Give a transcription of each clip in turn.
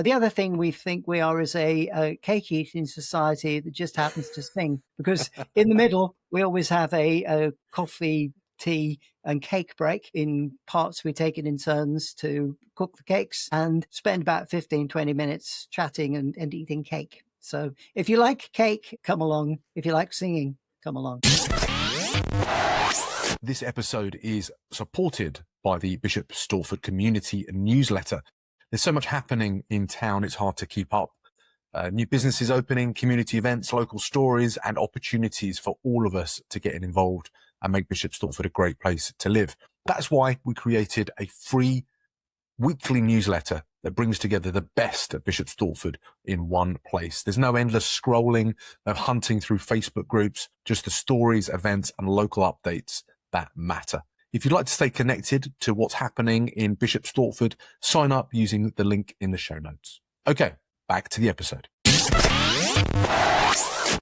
The other thing we think we are is a cake eating society that just happens to sing, because in the middle, we always have a coffee, tea and cake break. In parts, we take it in turns to cook the cakes and spend about 15-20 minutes chatting and eating cake. So if you like cake, come along. If you like singing, come along. This episode is supported by the Bishop Stortford community newsletter. There's so much happening in town, it's hard to keep up. New businesses opening, community events, local stories, and opportunities for all of us to get involved and make Bishop Stortford a great place to live. That's why we created a free weekly newsletter that brings together the best at Bishop Stortford in one place. There's no endless scrolling, no hunting through Facebook groups, just the stories, events, and local updates that matter. If you'd like to stay connected to what's happening in Bishop Stortford, sign up using the link in the show notes. Okay, back to the episode.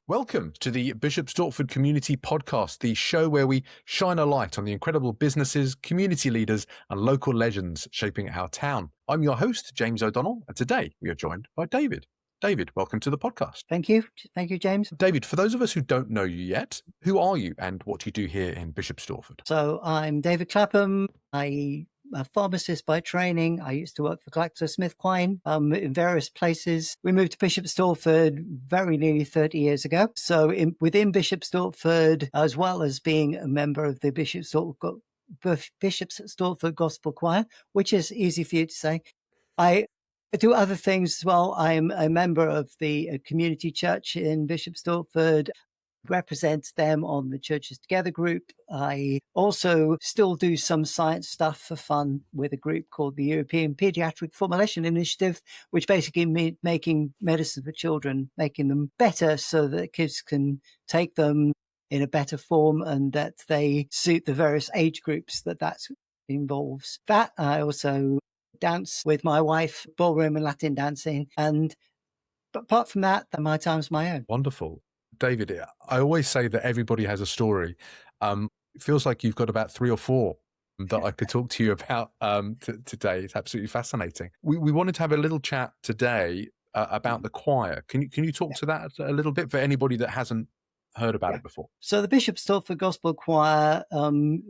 Welcome to the Bishop Stortford Community Podcast, the show where we shine a light on the incredible businesses, community leaders, and local legends shaping our town. I'm your host, James O'Donnell, and today we are joined by David. David, welcome to the podcast. Thank you. Thank you, James. David, for those of us who don't know you yet, who are you and what do you do here in Bishop Stortford? So I'm David Clapham. I'm a pharmacist by training. I used to work for GlaxoSmithKline in various places. We moved to Bishop Stortford very nearly 30 years ago. So within Bishop Stortford, as well as being a member of the Bishop's Stortford Gospel Choir, which is easy for you to say, I do other things as well. I'm a member of the community church in Bishop Stortford, represent them on the Churches Together group. I also still do some science stuff for fun with a group called the European Pediatric Formulation Initiative, which basically means making medicine for children, making them better so that kids can take them in a better form and that they suit the various age groups that involves. That I also dance with my wife, ballroom and Latin dancing. But apart from that, my time's my own. Wonderful. David, I always say that everybody has a story. It feels like you've got about 3 or 4 that I could talk to you about today. It's absolutely fascinating. We wanted to have a little chat today about the choir. Can you talk to that a little bit for anybody that hasn't heard about it before? So the Bishop Stortford Gospel Choir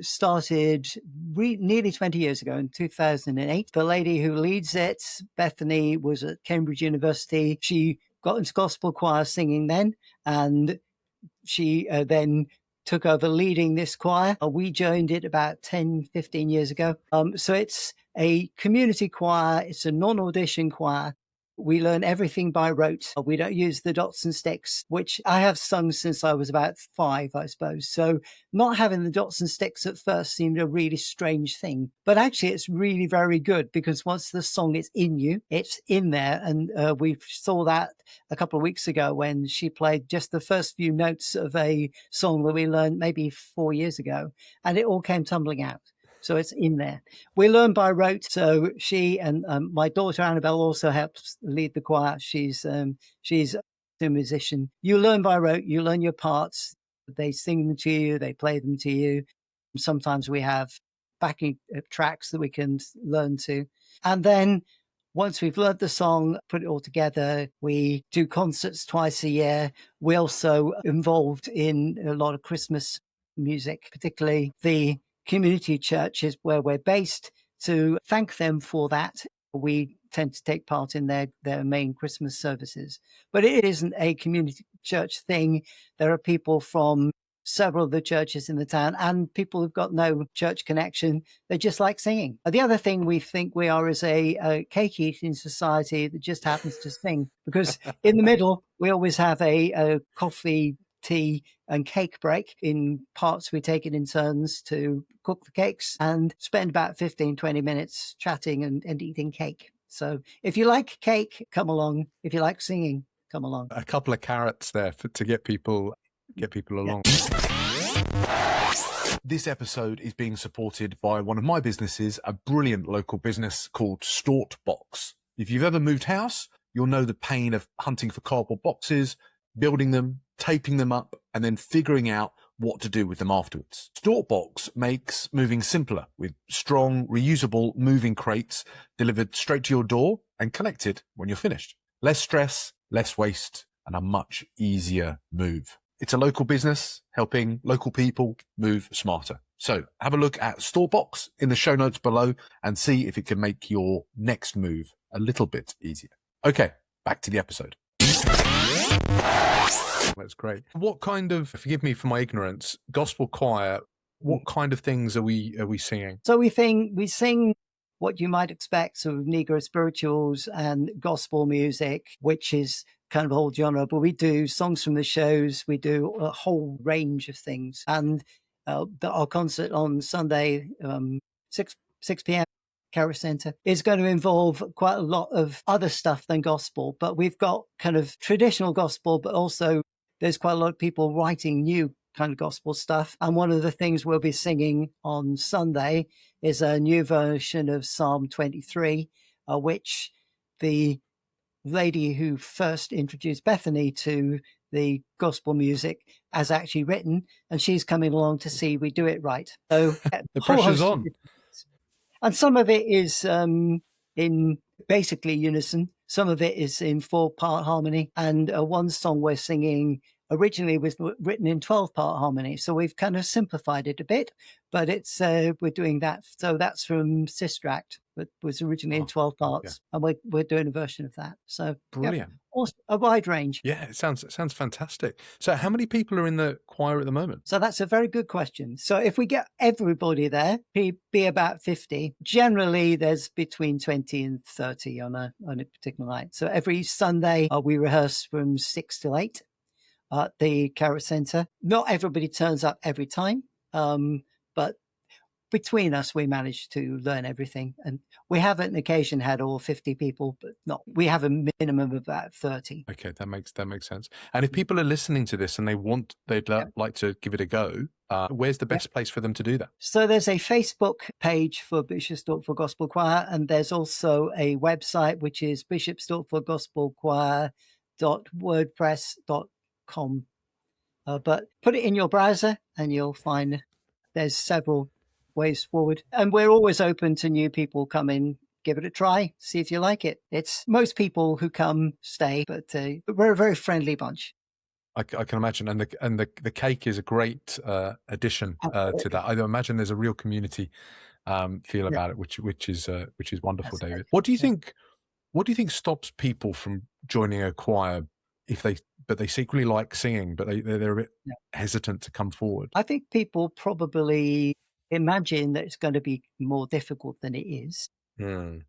started nearly 20 years ago in 2008. The lady who leads it, Bethany, was at Cambridge University. She got into gospel choir singing then, and she then took over leading this choir. We joined it about 10, 15 years ago. So it's a community choir. It's a non-audition choir. We learn everything by rote. We don't use the dots and sticks, which I have sung since I was about 5, I suppose. So not having the dots and sticks at first seemed a really strange thing. But actually, it's really very good because once the song is in you, it's in there. And we saw that a couple of weeks ago when she played just the first few notes of a song that we learned maybe 4 years ago. And it all came tumbling out. So it's in there. We learn by rote. So she and my daughter Annabelle also helps lead the choir. She's a musician. You learn by rote. You learn your parts. They sing them to you. They play them to you. Sometimes we have backing tracks that we can learn to. And then once we've learned the song, put it all together, we do concerts twice a year. We're also involved in a lot of Christmas music, particularly the community churches where we're based. To thank them for that, we tend to take part in their main Christmas services. But it isn't a community church thing. There are people from several of the churches in the town and people who've got no church connection. They just like singing. The other thing we think we are is a cake eating society that just happens to sing, because in the middle, we always have a coffee, tea and cake break. In parts, we take it in turns to cook the cakes and spend about 15-20 minutes chatting and eating cake. So if you like cake, come along. If you like singing, come along. A couple of carrots there to get people along. This episode is being supported by one of my businesses, a brilliant local business called StortBox. If you've ever moved house, you'll know the pain of hunting for cardboard boxes, building them, taping them up, and then figuring out what to do with them afterwards. StortBox makes moving simpler with strong, reusable moving crates delivered straight to your door and collected when you're finished. Less stress, less waste, and a much easier move. It's a local business helping local people move smarter. So have a look at StortBox in the show notes below and see if it can make your next move a little bit easier. Okay, back to the episode. That's great. What kind of, forgive me for my ignorance, gospel choir, what kind of things are we singing? So we sing what you might expect, sort of Negro spirituals and gospel music, which is kind of old genre, but we do songs from the shows, we do a whole range of things. And our concert on Sunday, 6 p.m. Charis Centre, is going to involve quite a lot of other stuff than gospel, but we've got kind of traditional gospel, but also there's quite a lot of people writing new kind of gospel stuff. And one of the things we'll be singing on Sunday is a new version of Psalm 23, which the lady who first introduced Bethany to the gospel music has actually written, and she's coming along to see we do it right. So the pressure's on. And some of it is in basically unison. Some of it is in 4-part harmony. And one song we're singing originally was written in 12-part harmony. So we've kind of simplified it a bit, but it's we're doing that. So that's from Sister Act, that was originally in 12 parts. Yeah. And we're doing a version of that. So brilliant. Yeah, a wide range. Yeah, it sounds fantastic. So how many people are in the choir at the moment? So that's a very good question. So if we get everybody there, be about 50. Generally, there's between 20 and 30 on a particular night. So every Sunday, we rehearse from 6 till 8 at the Charis Centre. Not everybody turns up every time, but between us, we manage to learn everything. And we have on occasion had all 50 people, but we have a minimum of about 30. Okay, that makes sense. And if people are listening to this and they'd like to give it a go, where's the best place for them to do that? So there's a Facebook page for Bishop Stortford Gospel Choir, and there's also a website, which is bishopstortfordgospelchoir.wordpress.com. But put it in your browser and you'll find there's several ways forward. And we're always open to new people come in, give it a try, see if you like it. It's most people who come stay, but we're a very friendly bunch. I can imagine, and the cake is a great addition to that. I imagine there's a real community feel about it, which is wonderful, David. Right. What do you think stops people from joining a choir but they secretly like singing, but they're a bit hesitant to come forward? I think people probably imagine that it's going to be more difficult than it is. And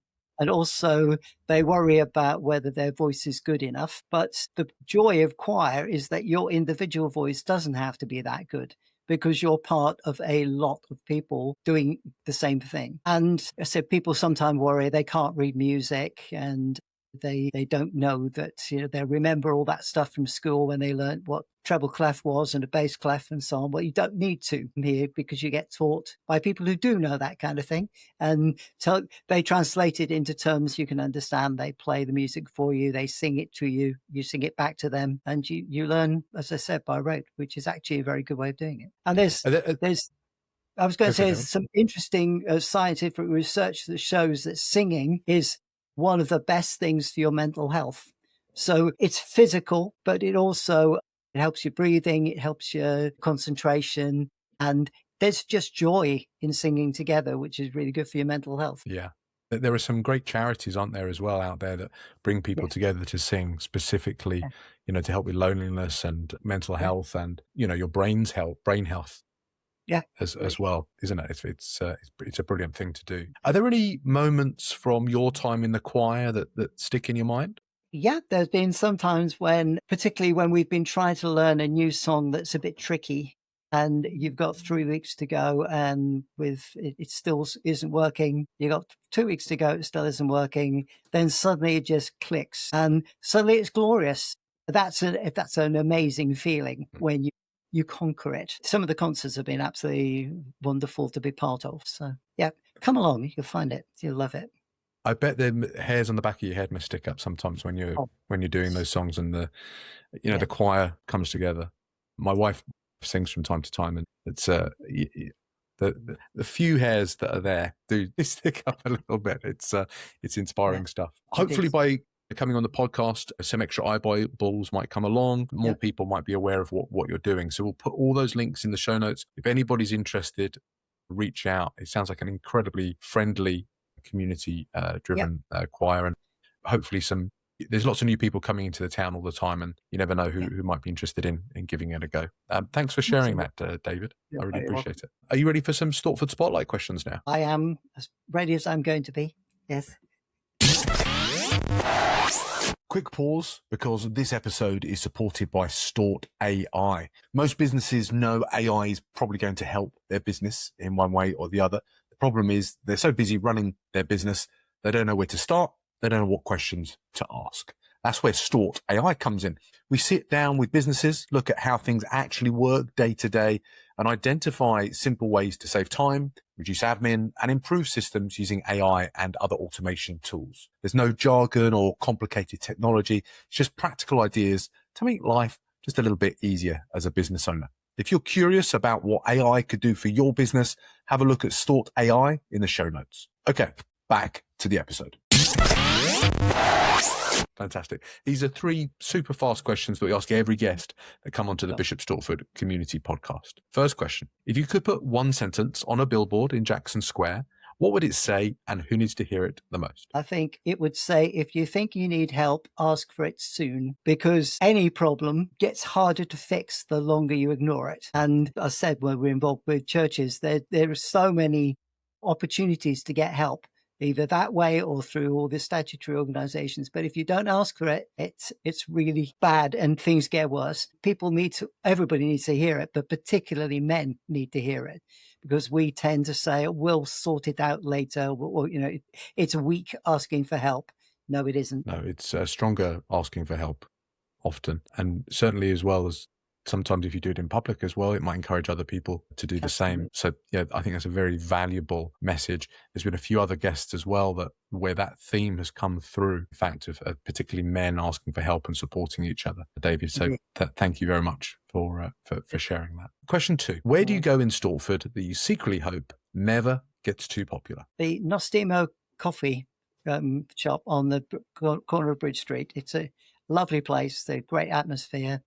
also they worry about whether their voice is good enough. But the joy of choir is that your individual voice doesn't have to be that good, because you're part of a lot of people doing the same thing. And I said, people sometimes worry they can't read music, and they don't know that, they remember all that stuff from school when they learned what treble clef was and a bass clef and so on. Well, you don't need to here, because you get taught by people who do know that kind of thing. And so they translate it into terms you can understand. They play the music for you. They sing it to you. You sing it back to them. And you learn, as I said, by rote, which is actually a very good way of doing it. And I was going to say, there's some interesting scientific research that shows that singing is one of the best things for your mental health. So it's physical, but it helps your breathing, it helps your concentration, and there's just joy in singing together, which is really good for your mental health. Yeah. There are some great charities, aren't there, as well, out there that bring people together to sing specifically, to help with loneliness and mental health and, your brain health. Yeah, as well, isn't it? It's a brilliant thing to do. Are there any moments from your time in the choir that stick in your mind? Yeah, there's been some times particularly when we've been trying to learn a new song that's a bit tricky, and you've got 3 weeks to go, and it still isn't working. You've got 2 weeks to go, it still isn't working. Then suddenly it just clicks, and suddenly it's glorious. That's an amazing feeling when you conquer it. Some of the concerts have been absolutely wonderful to be part of. So yeah, come along, you'll find it. You'll love it. I bet the hairs on the back of your head must stick up sometimes when you're doing those songs and the choir comes together. My wife things from time to time, and it's the few hairs that are there do stick up a little bit. It's inspiring stuff. Hopefully by coming on the podcast, some extra eyeballs might come along. More people might be aware of what you're doing. So we'll put all those links in the show notes. If anybody's interested, reach out. It sounds like an incredibly friendly, community driven choir, and hopefully there's lots of new people coming into the town all the time, and you never know who might be interested in giving it a go. Thanks for sharing that, David. I really appreciate it. Are you ready for some Stortford Spotlight questions now? I am as ready as I'm going to be. Yes. Quick pause, because this episode is supported by StortAI. Most businesses know AI is probably going to help their business in one way or the other. The problem is they're so busy running their business, they don't know where to start. They don't know what questions to ask. That's where StortAI comes in. We sit down with businesses, look at how things actually work day to day, and identify simple ways to save time, reduce admin, and improve systems using AI and other automation tools. There's no jargon or complicated technology. It's just practical ideas to make life just a little bit easier as a business owner. If you're curious about what AI could do for your business, have a look at StortAI in the show notes. Okay, back to the episode. Fantastic. These are 3 super fast questions that we ask every guest that come onto the Bishop Stortford Community Podcast. First question: if you could put one sentence on a billboard in Jackson Square, what would it say, and who needs to hear it the most? I think it would say, if you think you need help, ask for it soon, because any problem gets harder to fix the longer you ignore it. And I said, when we're involved with churches, there are so many opportunities to get help, either that way or through all the statutory organizations. But if you don't ask for it, it's really bad and things get worse. Everybody needs to hear it, but particularly men need to hear it, because we tend to say, we'll sort it out later. Or, it's weak asking for help. No, it isn't. No, it's stronger asking for help often. And certainly, as well as sometimes if you do it in public as well, it might encourage other people to do the same. So yeah, I think that's a very valuable message. There's been a few other guests as well where that theme has come through, the fact of particularly men asking for help and supporting each other, David. So thank you very much for sharing that. Question 2: where do you go in Stortford that you secretly hope never gets too popular? The Nostimo coffee shop on the corner of Bridge Street. It's a lovely place, a great atmosphere.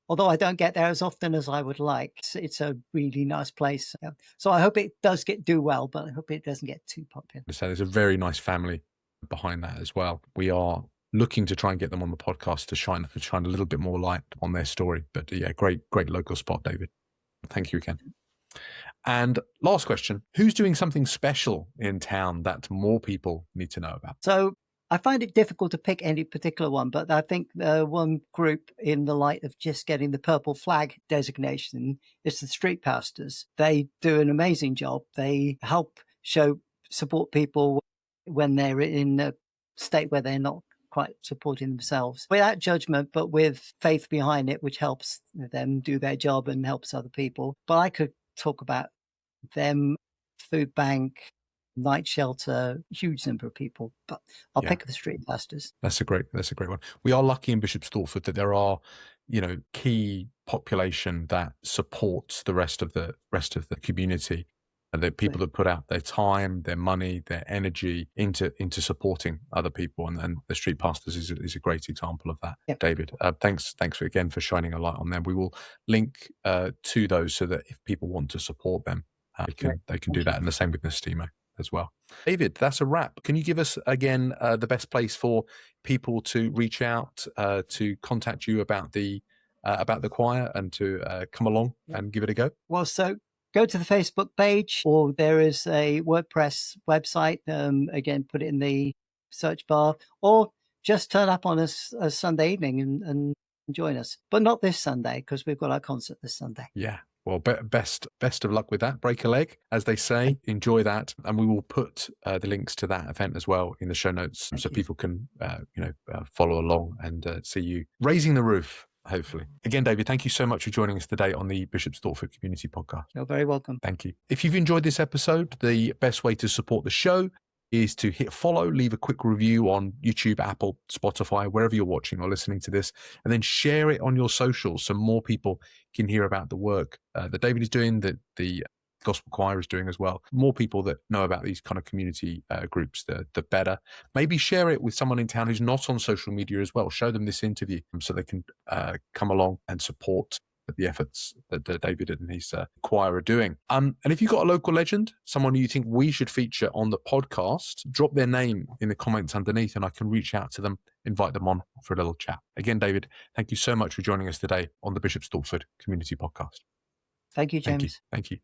Although I don't get there as often as I would like, it's a really nice place. So I hope it does do well, but I hope it doesn't get too popular. So there's a very nice family behind that as well. We are looking to try and get them on the podcast to shine a little bit more light on their story. But yeah, great local spot, David. Thank you again. And last question: who's doing something special in town that more people need to know about? So I find it difficult to pick any particular one, but I think one group, in the light of just getting the purple flag designation, is the street pastors. They do an amazing job. They help support people when they're in a state where they're not quite supporting themselves, without judgment, but with faith behind it, which helps them do their job and helps other people. But I could talk about them, food bank, night shelter, huge number of people, but I'll pick the street pastors. That's a great one. We are lucky in Bishop Stortford that there are, key population that supports the rest of the community, and the people that put out their time, their money, their energy into supporting other people, and the street pastors is a great example of that. Yep. David, thanks again for shining a light on them. We will link to those so that if people want to support them, they can do that, and the same with Nostimo as well. David, that's a wrap. Can you give us again the best place for people to reach out, to contact you about the choir and to come along and give it a go? Well, so go to the Facebook page, or there is a WordPress website. Again, put it in the search bar, or just turn up on a Sunday evening and join us. But not this Sunday, because we've got our concert this Sunday. Yeah. Well, best of luck with that. Break a leg, as they say. Enjoy that, and we will put the links to that event as well in the show notes, so people can follow along and see you raising the roof, hopefully. Again, David, thank you so much for joining us today on the Bishop Stortford Community Podcast. You're very welcome. Thank you. If you've enjoyed this episode, the best way to support the show is to hit follow, leave a quick review on YouTube, Apple, Spotify, wherever you're watching or listening to this, and then share it on your socials so more people can hear about the work that David is doing, that the Gospel Choir is doing as well. More people that know about these kind of community groups, the better. Maybe share it with someone in town who's not on social media as well. Show them this interview so they can come along and support the efforts that David and his choir are doing. And if you've got a local legend, someone you think we should feature on the podcast, drop their name in the comments underneath and I can reach out to them, invite them on for a little chat. Again, David, thank you so much for joining us today on the Bishop Stortford Community Podcast. Thank you, James. Thank you.